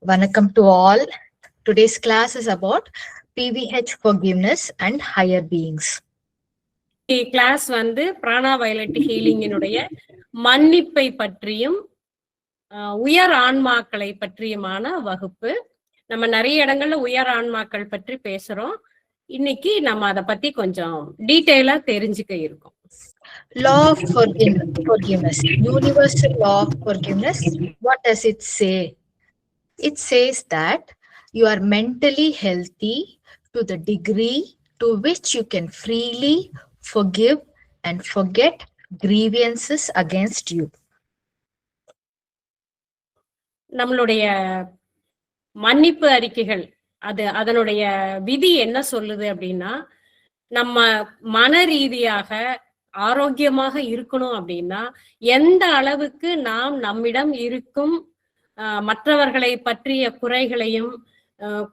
Vanakkam to all. Today's class is about PVH forgiveness and higher beings. Class prana violet ஹீலிங்கினுடைய மன்னிப்பை பற்றியும் உயர் ஆன்மாக்களை பற்றியுமான வகுப்பு. நம்ம நிறைய இடங்கள்ல உயர் ஆன்மாக்கள் பற்றி பேசுறோம். இன்னைக்கு நம்ம அதை பத்தி கொஞ்சம் டீட்டெயிலா தெரிஞ்சுக்க இருக்கோம். Law of forgiveness, universal law of forgiveness. What does it say? It says that you are mentally healthy to the degree to which you can freely forgive and forget grievances against you. நம்மளுடைய மன்னிப்பு அறிக்கைகள் அதனுடைய விதி என்ன சொல்லுது அப்படின்னா, நம்ம மன ரீதியாக ஆரோக்கியமாக இருக்கணும் அப்படின்னா எந்த அளவுக்கு நாம் நம்மிடம் இருக்கும் மற்றவர்களை பற்றிய குறைகளையும்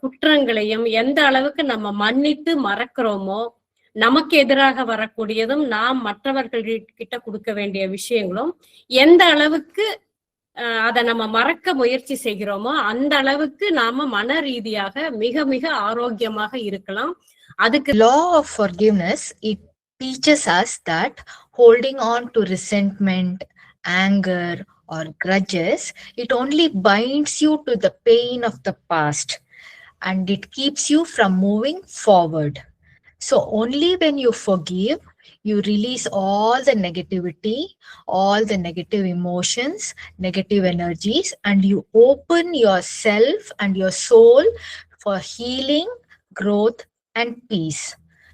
குற்றங்களையும் எந்த அளவுக்கு நம்ம மன்னித்து மறக்கிறோமோ, நமக்கு எதிராக வரக்கூடியதும் நாம் மற்றவர்கள் கிட்ட கொடுக்க வேண்டிய விஷயங்களும் எந்த அளவுக்கு அதை நம்ம மறக்க முயற்சி செய்கிறோமோ அந்த அளவுக்கு நாம மன ரீதியாக மிக மிக ஆரோக்கியமாக இருக்கலாம். அதுக்கு law of forgiveness, it teaches us that holding on to resentment, anger or grudges, it only binds you to the pain of the past and it keeps you from moving forward. So only when you forgive, you release all the negativity, all the negative emotions, negative energies, and you open yourself and your soul for healing, growth, and peace.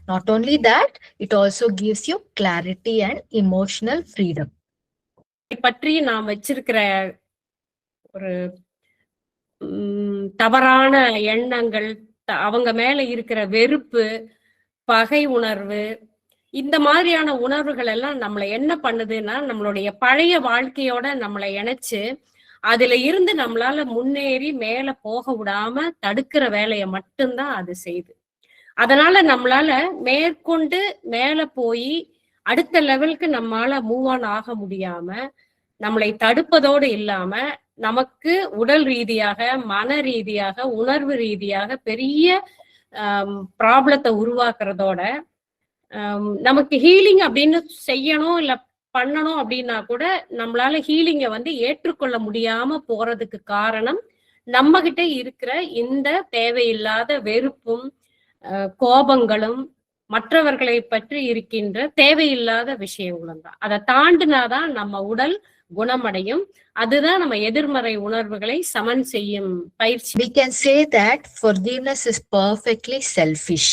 Not only that, it also gives you clarity and emotional freedom. பற்றி நாம் வச்சிருக்கிற ஒரு தவறான எண்ணங்கள், அவங்க மேல இருக்கிற வெறுப்பு, பகை உணர்வு, இந்த மாதிரியான உணர்வுகள் எல்லாம் நம்மளை என்ன பண்ணுதுன்னா நம்மளுடைய பழைய வாழ்க்கையோட நம்மளை இணைச்சு அதுல இருந்து நம்மளால முன்னேறி மேல போக விடாம தடுக்கிற வேலையை மட்டும்தான் அது செய்யுது. அதனால நம்மளால மேற்கொண்டு மேல போய் அடுத்த லெவலுக்கு நம்மளால மூவ் ஆன் ஆக முடியாம நம்மளை தடுப்பதோடு இல்லாம நமக்கு உடல் ரீதியாக, மன ரீதியாக, உணர்வு ரீதியாக பெரிய ப்ராப்ளத்தை உருவாக்குறதோட நமக்கு ஹீலிங் அப்படின்னு செய்யணும் இல்ல பண்ணணும் அப்படின்னா கூட நம்மளால ஹீலிங்கை ஏற்றுக்கொள்ள முடியாம போறதுக்கு காரணம் நம்ம கிட்ட இருக்கிற இந்த தேவையில்லாத வெறுப்பும் கோபங்களும் மற்றவர்களை பற்றி இருக்கின்ற தேவையில்லாத விஷயங்களும் தான். அதை தாண்டினாதான் நம்ம உடல் குணமடையும். அதுதான் நம்ம எதிர்மறை உணர்வுகளை சமன் செய்யும் பயிற்சி. We can say that forgiveness is perfectly selfish.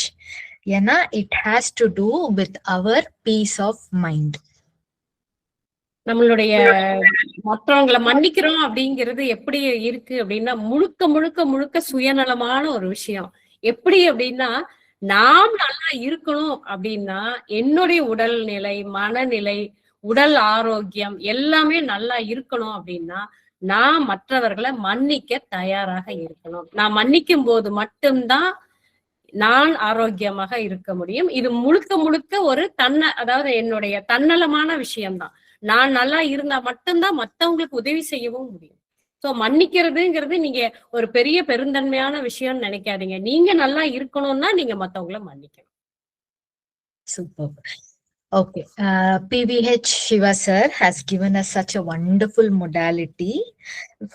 ஏன்னா it has to do with our peace of mind. நம்மளுடைய மற்றவங்களை மன்னிக்கிறோம் அப்படிங்கிறது எப்படி இருக்கு அப்படின்னா முழுக்க முழுக்க முழுக்க சுயநலமான ஒரு விஷயம். எப்படி அப்படின்னா, நாம் நல்லா இருக்கணும் அப்படின்னா என்னுடைய உடல்நிலை, மனநிலை, உடல் ஆரோக்கியம் எல்லாமே நல்லா இருக்கணும் அப்படின்னா நான் மற்றவர்களை மன்னிக்க தயாராக இருக்கணும். நான் மன்னிக்கும் போது மட்டும்தான் நான் ஆரோக்கியமாக இருக்க முடியும். இது முழுக்க முழுக்க ஒரு அதாவது என்னுடைய தன்னலமான விஷயம்தான். நான் நல்லா இருந்தா மட்டும்தான் மத்தவங்களுக்கு உதவி செய்யவும் முடியும். சோ மன்னிக்கிறதுங்கிறது நீங்க ஒரு பெரிய பெருந்தன்மையான விஷயம்னு நினைக்காதீங்க. நீங்க நல்லா இருக்கணும்னா நீங்க மத்தவங்களை மன்னிக்கணும். Super. Okay. PVH Shiva sir has given us such a wonderful modality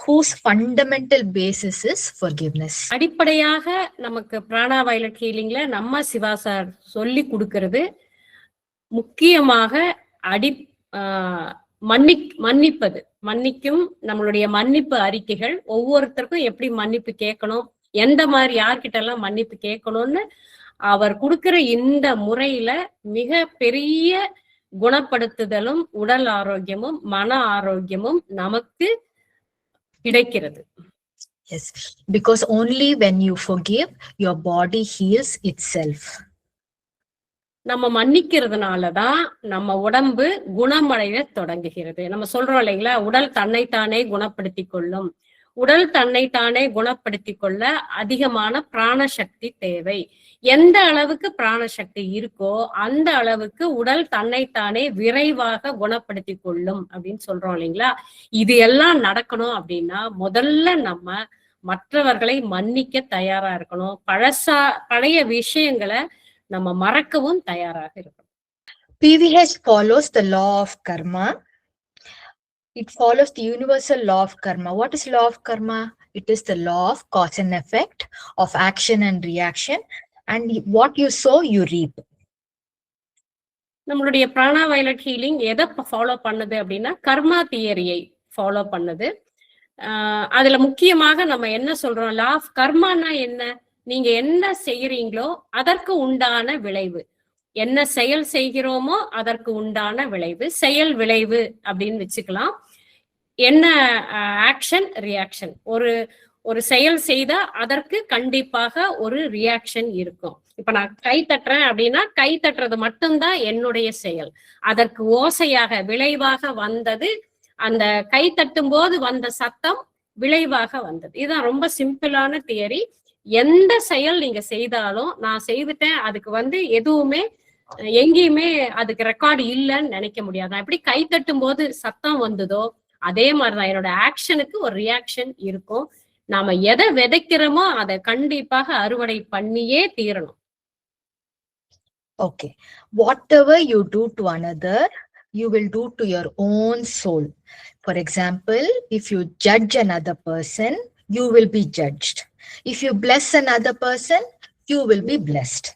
whose fundamental basis is forgiveness. அடிப்படையாக நமக்கு பிராணா வயலட் ஹீலிங்ல நம்ம சிவா சார் சொல்லி கொடுக்கிறது முக்கியமாக மன்னிப்பது. மன்னிக்கும் நம்மளுடைய மன்னிப்பு அறிக்கைகள், ஒவ்வொருத்தருக்கும் எப்படி மன்னிப்பு கேட்கணும், எந்த மாதிரி யார்கிட்ட எல்லாம் மன்னிப்பு கேட்கணும்னு அவர் கொடுக்கிற இந்த முறையில மிக பெரிய குணப்படுத்துதலும் உடல் ஆரோக்கியமும் மன ஆரோக்கியமும் நமக்கு கிடைக்கிறது. Yes, because only when you forgive, your body heals itself. நம்ம மன்னிக்கிறதுனாலதான் நம்ம உடம்பு குணமடைய தொடங்குகிறது. நம்ம சொல்றோம் இல்லைங்களா, உடல் தன்னைத்தானே குணப்படுத்தி கொள்ளும். உடல் தன்னைத்தானே குணப்படுத்தி கொள்ள அதிகமான பிராணசக்தி தேவை. எந்த அளவுக்கு பிராணசக்தி இருக்கோ அந்த அளவுக்கு உடல் தன்னைத்தானே விரைவாக குணப்படுத்தி கொள்ளும் அப்படின்னு சொல்றோம் இல்லைங்களா. இது எல்லாம் நடக்கணும் அப்படின்னா முதல்ல நம்ம மற்றவர்களை மன்னிக்க தயாரா இருக்கணும். பழைய விஷயங்களை நம்ம மறக்கவும் தயாராக இருக்கணும். PVH follows the law of karma. It follows the universal law of karma. What is law of karma? It is the law of cause and effect, of action and reaction, and what you sow, you reap. நம்மளுடைய பிராணா violet healing எதை follow பண்ணுது அப்படின்னா கர்மா தியரியை follow பண்ணுது. அதுல முக்கியமாக நம்ம என்ன சொல்றோம், லா ஆஃப் கர்மானா என்ன? நீங்க என்ன செய்யறீங்களோ அதற்கு உண்டான விளைவு. என்ன செயல் செய்கிறோமோ அதற்கு உண்டான விளைவு, செயல் விளைவு அப்படின்னு வச்சுக்கலாம். என்ன ஆக்ஷன் ரியாக்ஷன், ஒரு செயல் செய்தா அதற்கு கண்டிப்பாக ஒரு ரியாக்ஷன் இருக்கும். இப்ப நான் கை தட்டுறேன் அப்படின்னா கை தட்டுறது மட்டும்தான் என்னுடைய செயல். அதற்கு ஓசையாக விளைவாக வந்தது, அந்த கை தட்டும் போது வந்த சத்தம் விளைவாக வந்தது. இதுதான் ரொம்ப சிம்பிளான தியரி. எந்த செயல் நீங்க செய்தாலும் நான் செய்துட்டேன், அதுக்கு எதுவுமே எங்கேயுமே அதுக்கு ரெக்கார்டு இல்லைன்னு நினைக்க முடியாது. நான் எப்படி கை தட்டும் போது சத்தம் வந்ததோ அதே மாதிரிதான் என்னோட ஆக்ஷனுக்கு ஒரு ரியாக்ஷன் இருக்கும். நாம எதை விதைக்கிறோமோ அதை கண்டிப்பாக அறுவடை பண்ணியே தீரணும். Okay, whatever you do to another, you will do to your own soul. For example, if you judge another person, you will be judged. If you bless another person, you will be blessed.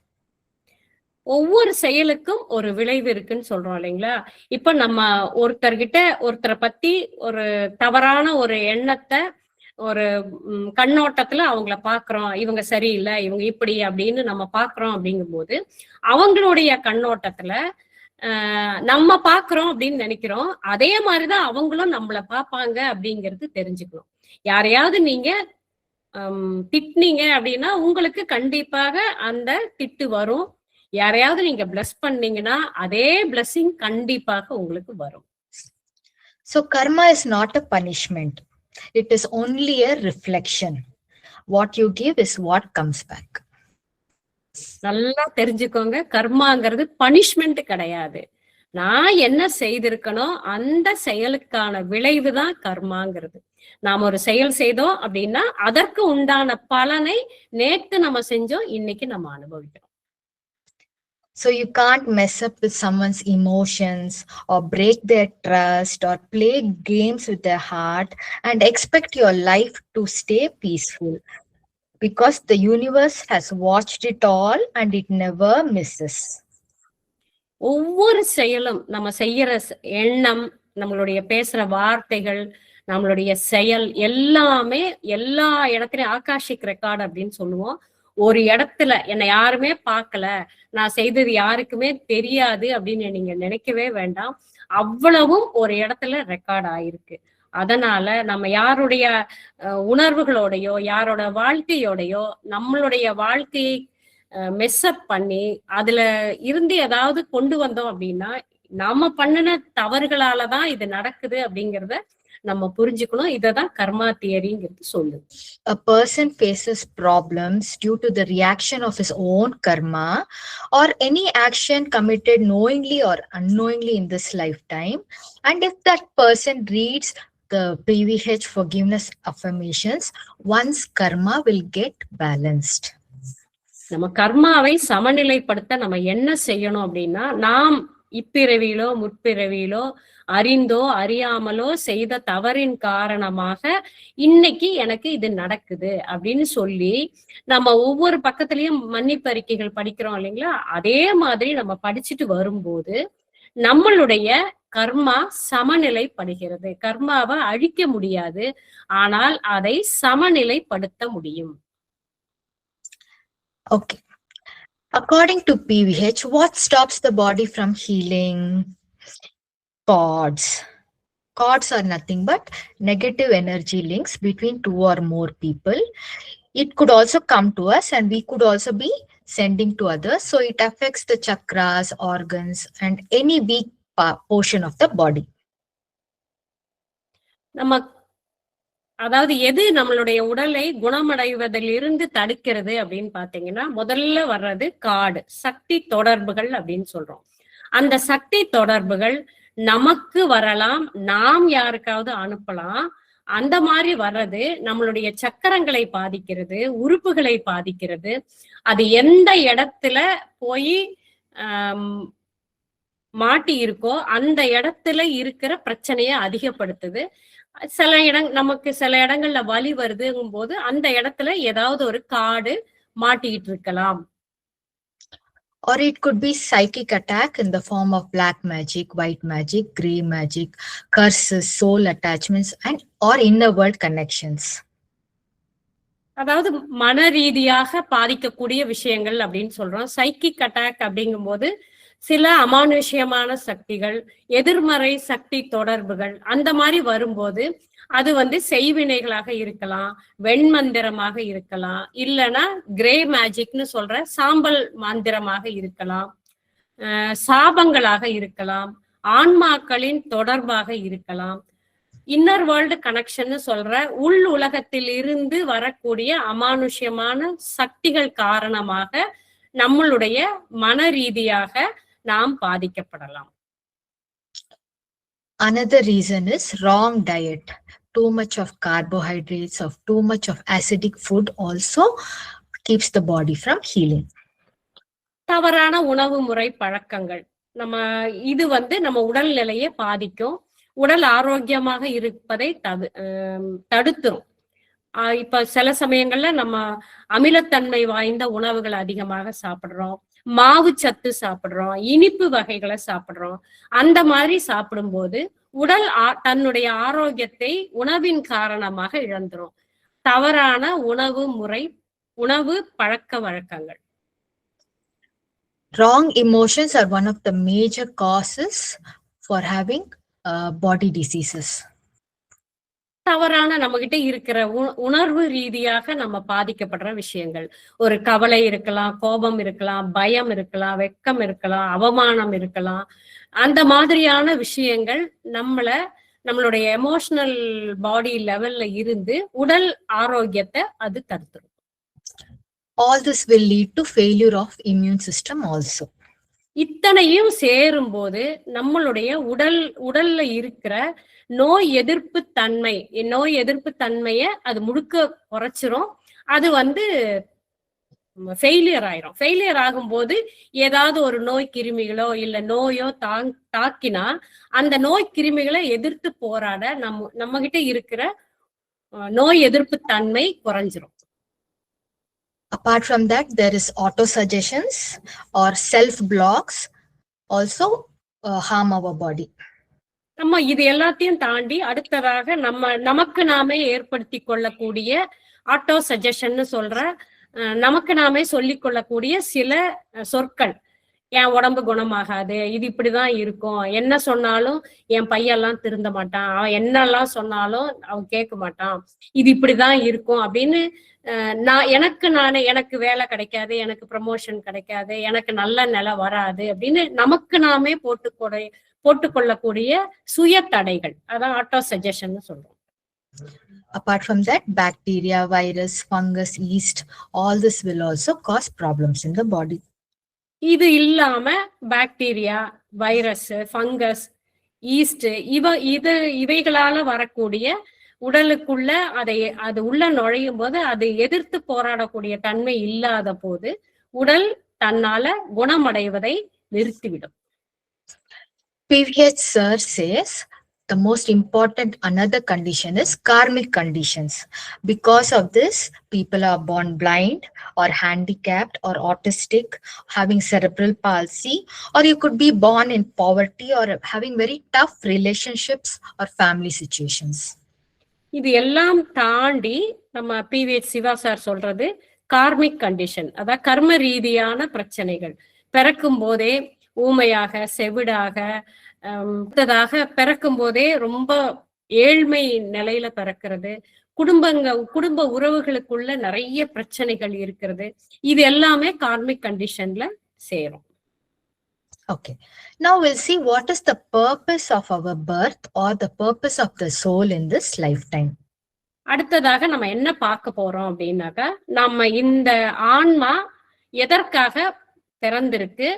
ஒவ்வொரு செயலுக்கும் ஒரு விளைவு இருக்குன்னு சொல்றோம் இல்லைங்களா? இப்ப நம்ம ஒருத்தரை பத்தி ஒரு தவறான ஒரு எண்ணத்தை ஒரு கண்ணோட்டத்துல அவங்கள பாக்குறோம், இவங்க சரியில்லை, இவங்க இப்படி அப்படின்னு நம்ம பாக்குறோம். அப்படிங்கும் போது அவங்களுடைய கண்ணோட்டத்துல நம்ம பாக்குறோம் அப்படின்னு நினைக்கிறோம், அதே மாதிரிதான் அவங்களும் நம்மள பாப்பாங்க அப்படிங்கிறது தெரிஞ்சுக்கணும். யாரையாவது நீங்க திட்டினீங்க அப்படின்னா உங்களுக்கு கண்டிப்பாக அந்த திட்டு வரும். யாரையாவது நீங்க பிளஸ் பண்ணீங்கன்னா அதே பிளஸிங் கண்டிப்பாக உங்களுக்கு வரும். So karma is not a punishment. It is only a reflection. What you give is what comes back. நல்லா தெரிஞ்சுக்கோங்க, கர்மாங்கிறது பனிஷ்மெண்ட் கிடையாது. நான் என்ன செய்திருக்கணும் அந்த செயலுக்கான விளைவு தான் கர்மாங்கிறது. நாம ஒரு செயல் செய்தோம் அப்படின்னா அதற்கு உண்டான பலனை நேற்று நம்ம செஞ்சோம், இன்னைக்கு நம்ம அனுபவிக்கிறோம். So you can't mess up with someone's emotions or break their trust or play games with their heart and expect your life to stay peaceful, because the universe has watched it all and it never misses. ஒவ்வொரு செயலும் நம்ம செய்யற எண்ணம், நம்மளுடைய பேசுற வார்த்தைகள், நம்மளுடைய செயல் எல்லாமே எல்லா இடத்துலயும் ஆகாஷிக் ரெக்கார்டு அப்படின்னு சொல்லுவோம். ஒரு இடத்துல என்னை யாருமே பார்க்கல, நான் செய்தது யாருக்குமே தெரியாது அப்படின்னு நீங்க நினைக்கவே வேண்டாம். அவ்வளவும் ஒரு இடத்துல ரெக்கார்ட் ஆயிருக்கு. அதனால நம்ம யாருடைய உணர்வுகளோடையோ யாரோட வாழ்க்கையோடையோ நம்மளுடைய வாழ்க்கையை மெஸ்அப் பண்ணி அதுல இருந்து ஏதாவது கொண்டு வந்தோம் அப்படின்னா நாம பண்ணின தவறுகளாலதான் இது நடக்குது அப்படிங்கிறத நம்ம புரிஞ்சுக்கணும். இததான் கர்மா தியரிங்கிறது சொல்லுது. A person faces problems due to the reaction of his own karma or any action committed knowingly or unknowingly in this lifetime. And if that person reads the PVH forgiveness affirmations, one's karma will get balanced. நம்ம கர்மாவை சமநிலைப்படுத்த நம்ம என்ன செய்யணும் அப்படின்னா, நாம் இப்பிறவியிலோ முற்பிறவியிலோ அறிந்தோ அறியாமலோ செய்த தவறின் காரணமாக இன்னைக்கு எனக்கு இது நடக்குது அப்படின்னு சொல்லி நம்ம ஒவ்வொரு பக்கத்துலயும் மன்னிப்பு அறிக்கைகள் படிக்கிறோம் இல்லைங்களா? அதே மாதிரி நம்ம படிச்சுட்டு வரும்போது நம்மளுடைய கர்மா சமநிலைப்படுகிறது. கர்மாவை அழிக்க முடியாது, ஆனால் அதை சமநிலைப்படுத்த முடியும். Okay. According to PVH, what stops the body from healing? Cords. Cords are nothing but negative energy links between two or more people. It could also come to us and we could also be sending to others. So it affects the chakras, organs, and any weak portion of the body. அதாவது எது நம்மளுடைய உடலை குணமடைவதில் இருந்து தடுக்கிறது அப்படின்னு பாத்தீங்கன்னா, முதல்ல வர்றது காடு, சக்தி தொடர்புகள் அப்படின்னு சொல்றோம். அந்த சக்தி தொடர்புகள் நமக்கு வரலாம், நாம் யாருக்காவது அனுப்பலாம். அந்த மாதிரி வர்றது நம்மளுடைய சக்கரங்களை பாதிக்கிறது, உறுப்புகளை பாதிக்கிறது. அது எந்த இடத்துல போய் மாட்டி இருக்கோ அந்த இடத்துல இருக்கிற பிரச்சனையை அதிகப்படுத்துது. நமக்கு சில இடங்கள்ல வலி வருதுங்கும் போது அந்த இடத்துல ஏதாவது ஒரு காடு மாட்டிக்கிட்டு இருக்கலாம். Or it could be psychic attack in the form of black magic, white magic, grey magic, curses, soul attachments, and or inner world connections. அதாவது மன ரீதியாக பாதிக்கக்கூடிய விஷயங்கள் அப்படின்னு சொல்றோம். சைக்கிக் அட்டாக் அப்படிங்கும் போது சில அமானுஷ்யமான சக்திகள், எதிர்மறை சக்தி தொடர்புகள் அந்த மாதிரி வரும்போது அது செய்வினைகளாக இருக்கலாம், வெண்மந்திரமாக இருக்கலாம், இல்லைன்னா கிரே மேஜிக்னு சொல்ற சாம்பல் மந்திரமாக இருக்கலாம், சாபங்களாக இருக்கலாம், ஆன்மாக்களின் தொடர்பாக இருக்கலாம், இன்னர் வேர்ல்டு கனெக்ஷன் சொல்ற உள் உலகத்தில் இருந்து வரக்கூடிய அமானுஷ்யமான சக்திகள் காரணமாக நம்மளுடைய மன ரீதியாக நாம் பாதிக்கப்படலாம். Another reason is wrong diet. Too much of carbohydrates, of too much of acidic food also keeps the body from healing. தவறான உணவு முறை பழக்கங்கள் இது நம்ம உடல்நிலையை பாதிக்கும், உடல் ஆரோக்கியமாக இருப்பதை தடுத்துரும். இப்ப சில சமயங்கள்ல நம்ம அமிலத்தன்மை வாய்ந்த உணவுகள் அதிகமாக சாப்பிடுறோம், மாவு சத்து சாப்பிடுறோம், இனிப்பு வகைகளை சாப்பிடுறோம். அந்த மாதிரி சாப்பிடும்போது உடல் தன்னுடைய ஆரோக்கியத்தை உணவின் காரணமாக இழந்துரும். தவறான உணவு பழக்க வழக்கங்கள். Wrong emotions are one of the major causes for having body diseases. தவறான நம்ம கிட்ட இருக்கிற உணர்வு ரீதியாக நம்ம பாதிக்கப்படுற விஷயங்கள், ஒரு கவலை இருக்கலாம், கோபம் இருக்கலாம், பயம் இருக்கலாம், வெட்கம் இருக்கலாம், அவமானம் இருக்கலாம். அந்த மாதிரியான விஷயங்கள் நம்மளுடைய எமோஷனல் பாடி லெவல்ல இருந்து உடல் ஆரோக்கியத்தை அது தடுத்துரும். All this will lead to failure of immune system also. இத்தனையும் சேரும் போது நம்மளுடைய உடல்ல இருக்கிற நோய் எதிர்ப்பு தன்மைய அது முழுக்க குறைச்சிரும். அது ஃபெயிலியர் ஆயிரும். ஃபெயிலியர் ஆகும்போது ஏதாவது ஒரு நோய் கிருமிகளோ இல்ல நோயோ தாக்கினா அந்த நோய் கிருமிகளை எதிர்த்து போராட நம்ம கிட்ட இருக்கிற நோய் எதிர்ப்பு தன்மை குறைஞ்சிரும். Apart from that, there is auto suggestions or self blocks also harm our body. நம்ம இது எல்லாத்தையும் தாண்டி அடுத்ததாக நமக்கு நாமே ஏற்படுத்தி கொள்ளக்கூடிய ஆட்டோ சஜஷன் சொல்ற நமக்கு நாமே சொல்லிக் கொள்ளக்கூடிய சில சொற்கள். என் உடம்பு குணமாகாது, இது இப்படிதான் இருக்கும், என்ன சொன்னாலும் என் பையெல்லாம் திருந்த மாட்டான், அவன் என்னெல்லாம் சொன்னாலும் அவன் கேட்க மாட்டான், இது இப்படிதான் இருக்கும் அப்படின்னு எனக்கு வேலை கிடைக்காது, எனக்கு ப்ரமோஷன் கிடைக்காது, எனக்கு நல்ல நிலை வராது அப்படின்னு நமக்கு நாமே போட்டுக்கொள்ளக்கூடிய சுய தடைகள், அதான் ஆட்டோ சஜஷன் சொல்றோம். Apart from that, bacteria, virus, fungus, yeast, all this will also cause problems in the body. இது இல்லாம பாக்டீரியா, வைரஸ், ஃபங்கஸ், ஈஸ்ட் இவைகளால வரக்கூடிய உடலுக்குள்ள அது உள்ள நுழையும் போது அது எதிர்த்து போராடக்கூடிய தன்மை இல்லாத போது உடல் தன்னால குணமடைவதை நிறுத்திவிடும். PVH sir says the most important another condition is karmic conditions. Because of this, people are born blind or handicapped or autistic, having cerebral palsy, or you could be born in poverty or having very tough relationships or family situations. இது எல்லாம் தாண்டி நம்ம PVH Siva sir சொல்றது karmic condition, அதாவது கர்ம ரீதியான பிரச்சனைகள். பிறக்கும் போதே ஊமையாக, செவிடாக, பிறக்கும் போதே ரொம்ப ஏழ்மை நிலையில பிறக்கிறது, குடும்ப உறவுகளுக்குள்ள நிறைய பிரச்சனைகள் இருக்கிறது. இது எல்லாமே கார்மிக் கண்டிஷன்ல சேரும். Okay, now we'll see what is the purpose of our birth or the purpose of the soul in this lifetime. அடுத்ததாக நம்ம என்ன பார்க்க போறோம் அப்படின்னாக்கா, நம்ம இந்த ஆன்மா எதற்காக பிறந்திருக்கு,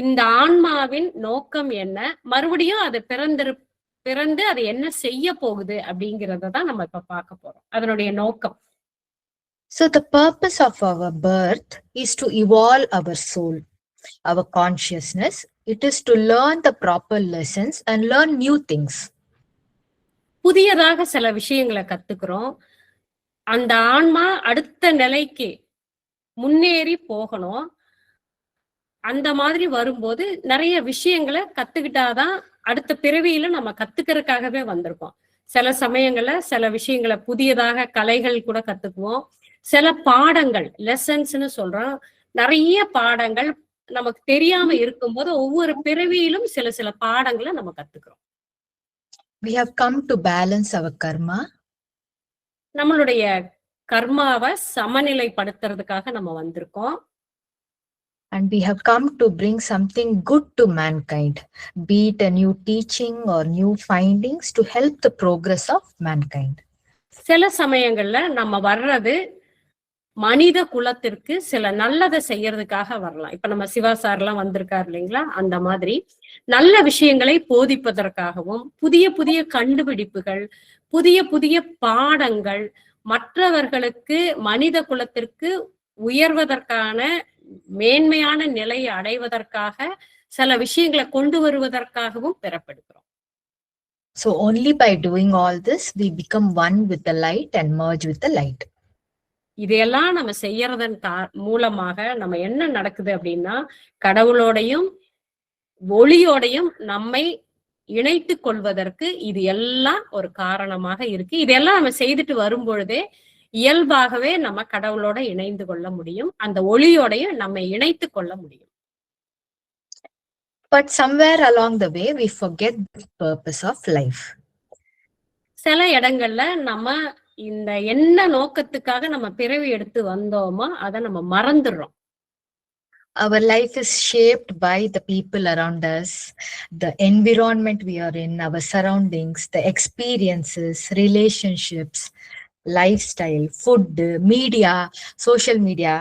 இந்த ஆன்மாவின் நோக்கம் என்ன, மறுபடியும் அது பிறந்து அது என்ன செய்ய போகுது அப்படிங்கறத தான் நம்ம இப்ப பார்க்க போறோம், அதனுடைய நோக்கம். So the purpose of our birth is to evolve our soul, our consciousness. It is to learn the proper lessons and learn new things. புதியதாக சில விஷயங்களை கத்துக்கிறோம். அந்த ஆன்மா அடுத்த நிலைக்கு முன்னேறி போகணும். அந்த மாதிரி வரும்போது நிறைய விஷயங்களை கத்துக்கிட்டாதான் அடுத்த பிறவியில நம்ம கத்துக்கிறதுக்காகவே வந்திருக்கோம். சில சமயங்கள்ல சில விஷயங்களை புதியதாக கலைகள் கூட கத்துக்குவோம். சில பாடங்கள், லெசன்ஸ்னு சொல்றோம், நிறைய பாடங்கள் நமக்கு தெரியாம இருக்கும்போது ஒவ்வொரு பிறவியிலும் சில சில பாடங்களை நம்ம கத்துக்கிறோம். We have come to balance our karma. நம்மளுடைய கர்மாவை சமநிலைப்படுத்துறதுக்காக நம்ம வந்திருக்கோம். And we have come to bring something good to mankind, be it a new teaching or new findings to help the progress of mankind. சில சமயங்கள்ல நம்ம வர்றது மனித குலத்திற்கு சில நல்லதை செய்யறதுக்காக வரலாம். இப்ப நம்ம சிவா சார் எல்லாம் வந்திருக்காரு இல்லைங்களா, அந்த மாதிரி நல்ல விஷயங்களை போதிப்பதற்காகவும், புதிய புதிய கண்டுபிடிப்புகள், புதிய புதிய பாடங்கள், மற்றவர்களுக்கு மனித குலத்திற்கு உயர்வதற்கான மேன்மையான நிலையை அடைவதற்காக சில விஷயங்களை கொண்டு வருவதற்காகவும் பெறப்படுகிறோம். So only by doing all this, we become one with the light and merge with the light. இதையெல்லாம் நம்ம செய்யறதன் மூலமாக நம்ம என்ன நடக்குது அப்படின்னா, கடவுளோடையும் ஒளியோடையும் நம்மை இணைத்து கொள்வதற்கு இது எல்லாம் ஒரு காரணமாக இருக்கு. இதெல்லாம் நம்ம செய்துட்டு வரும் பொழுதே இயல்பாகவே நம்ம கடவுளோட இணைந்து கொள்ள முடியும், அந்த ஒளியோடையும் நம்ம இணைத்து கொள்ள முடியும். But somewhere along the way, we forget the purpose of life. சில இடங்கள்ல நம்ம இந்த என்ன நோக்கத்துக்காக நம்ம பிறவி எடுத்து வந்தோமோ அதை நம்ம மறந்துடுறோம். Our life is shaped by the people around us, the environment we are in, our surroundings, the experiences, relationships, lifestyle, food, media, social media,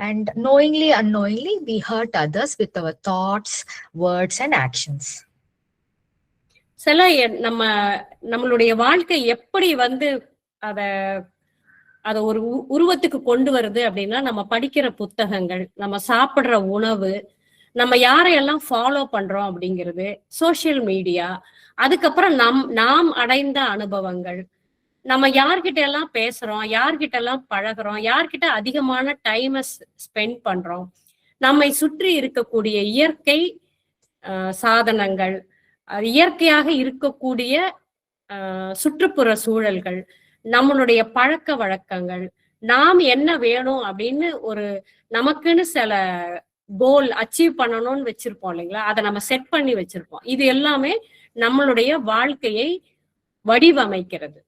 and knowingly, unknowingly, we hurt others with our thoughts, words, and actions. சில நம்மளுடைய வாழ்க்கை எப்படி அத ஒரு உருவத்துக்கு கொண்டு வருது அப்படின்னா, நம்ம படிக்கிற புத்தகங்கள், நம்ம சாப்பிடுற உணவு, நம்ம யாரையெல்லாம் ஃபாலோ பண்றோம் அப்படிங்கிறது, சோசியல் மீடியா, அதுக்கப்புறம் நாம் அடைந்த அனுபவங்கள், நம்ம யார்கிட்ட எல்லாம் பேசுறோம், யார்கிட்ட எல்லாம் பழகுறோம், யார்கிட்ட அதிகமான டைமை ஸ்பெண்ட் பண்றோம், நம்மை சுற்றி இருக்கக்கூடிய இயற்கை சாதனங்கள், இயற்கையாக இருக்கக்கூடிய சுற்றுப்புற சூழல்கள், நம்மளுடைய பழக்க வழக்கங்கள், நாம் என்ன வேணும் அப்படின்னு ஒரு நமக்குன்னு சில கோல் அச்சீவ் பண்ணணும்னு வச்சிருப்போம் இல்லைங்களா, அதை நம்ம செட் பண்ணி வச்சிருப்போம். இது எல்லாமே நம்மளுடைய வாழ்க்கையை வடிவமைக்கிறது.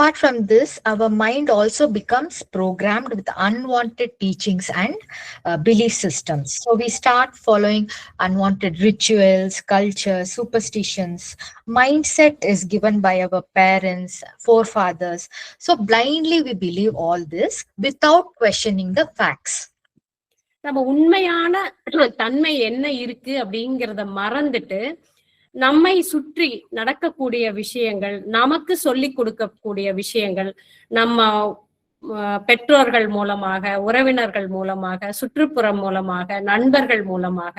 Apart from this, our mind also becomes programmed with unwanted teachings and belief systems. So we start following unwanted rituals, culture, superstitions. Mindset is given by our parents, forefathers. So blindly we believe all this without questioning the facts. நம்ம உண்மையான தன்மை என்ன இருக்கு அப்படிங்கிறத மறந்துட்டு நம்மை சுற்றி நடக்கக்கூடிய விஷயங்கள், நமக்கு சொல்லிக் கொடுக்கக்கூடிய விஷயங்கள், நம்ம பெற்றோர்கள் மூலமாக, உறவினர்கள் மூலமாக, சுற்றுப்புறம் மூலமாக, நண்பர்கள் மூலமாக,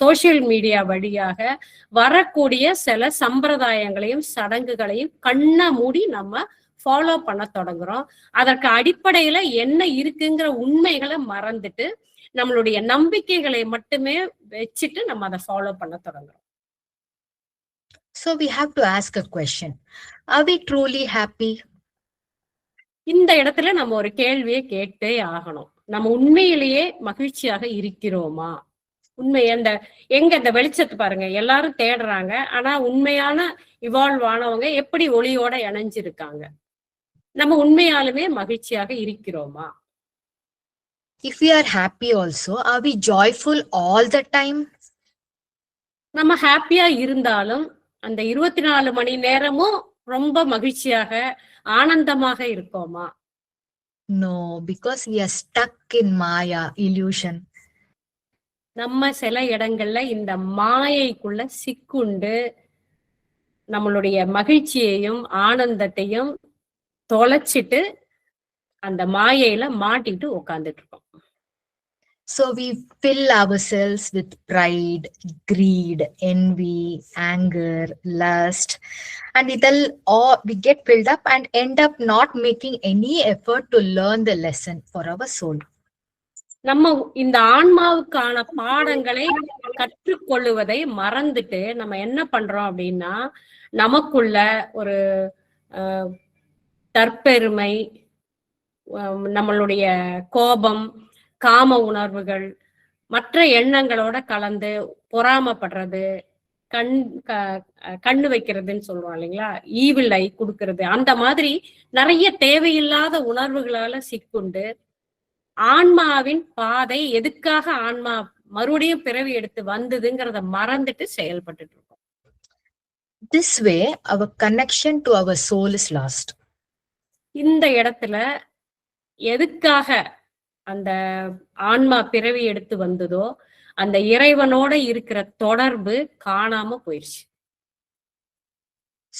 சோசியல் மீடியா வழியாக வரக்கூடிய சில சம்பிரதாயங்களையும் சடங்குகளையும் கண்ணை மூடி நம்ம ஃபாலோ பண்ண தொடங்குறோம். அதற்கு அடிப்படையில என்ன இருக்குங்கிற உண்மைகளை மறந்துட்டு நம்மளுடைய நம்பிக்கைகளை மட்டுமே வச்சுட்டு நம்ம அதை ஃபாலோ பண்ண தொடங்குறோம். So we have to ask a question. Are we truly happy? இந்த இடத்துல நம்ம ஒரு கேள்வியை கேட்டே ஆகணும். நம்ம உண்மையிலேயே மகிழ்ச்சியாக இருக்கிறோமா? எங்க இந்த வெளிச்சத்தை பாருங்க, எல்லாரும் தேடுறாங்க. ஆனா உண்மையான இவால்வ் ஆனவங்க எப்படி ஒளியோட இணைஞ்சிருக்காங்க? நம்ம உண்மையாலுமே மகிழ்ச்சியாக இருக்கிறோமா? If we are happy also, are we joyful all the time? நம்ம ஹாப்பியா இருந்தாலும் அந்த 24 மணி நேரமும் ரொம்ப மகிழ்ச்சியாக ஆனந்தமாக இருக்கோமா? No, because we are stuck in Maya, illusion. நம்ம சில இடங்கள்ல இந்த மாயைக்குள்ள சிக்குண்டு நம்மளுடைய மகிழ்ச்சியையும் ஆனந்தத்தையும் தொலைச்சிட்டு அந்த மாயையில மாட்டிட்டு உட்கார்ந்துட்டு இருக்கோம். So we fill ourselves with pride, greed, envy, anger, lust, and we get filled up and end up not making any effort to learn the lesson for our soul. நம்ம இந்த ஆன்மாவுக்கான பாடங்களை கற்றுக்கொள்ளுவதை மறந்துட்டு நம்ம என்ன பண்றோம் அப்படின்னா, நமக்குள்ள ஒரு தற்பெருமை, நம்மளுடைய கோபம், காம உணர்வுகள், மற்ற எண்ணங்களோட கலந்து பொறாமப்படுறது, கண்ணு வைக்கிறதுன்னு சொல்லுவோம் இல்லைங்களா, ஈவில் ஐ கொடுக்கறது, அந்த மாதிரி நிறைய தேவையில்லாத உணர்வுகளால சிக்குண்டு ஆன்மாவின் பாதை எதுக்காக ஆன்மா மறுபடியும் பிறவி எடுத்து வந்ததுங்கிறத மறந்துட்டு செயல்பட்டு இருக்கோம். This way our connection to our soul is lost. இந்த இடத்துல எதுக்காக அந்த ஆன்மா பிறவி எடுத்து வந்ததோ அந்த இறைவனோட இருக்கிற தொடர்பு காணாம போயிடுச்சு.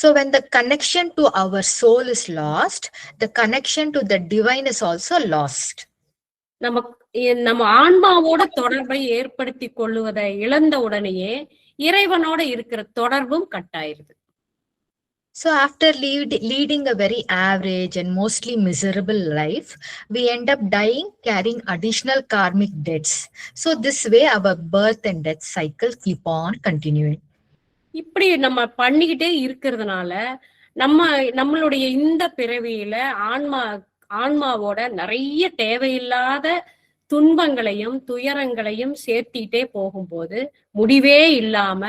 So when the connection to our soul is lost, the connection to the divine is also lost. நம்ம ஆன்மாவோட தொடர்பை ஏற்படுத்தி கொள்ளுவதை இழந்த உடனேயே இறைவனோட இருக்கிற தொடர்பும் கட்டாயிருது. So after leading a very average and mostly miserable life, we end up dying carrying additional karmic debts. So this way our birth and death cycle keep on continuing. இப்படி நம்ம பண்ணிக்கிட்டே இருக்கிறதுனால நம்மளுடைய இந்த பிறவியில ஆன்மாவோட நிறைய தேவையில்லாத துன்பங்களையும் துயரங்களையும் சேர்த்திட்டே போகும்போது முடிவே இல்லாம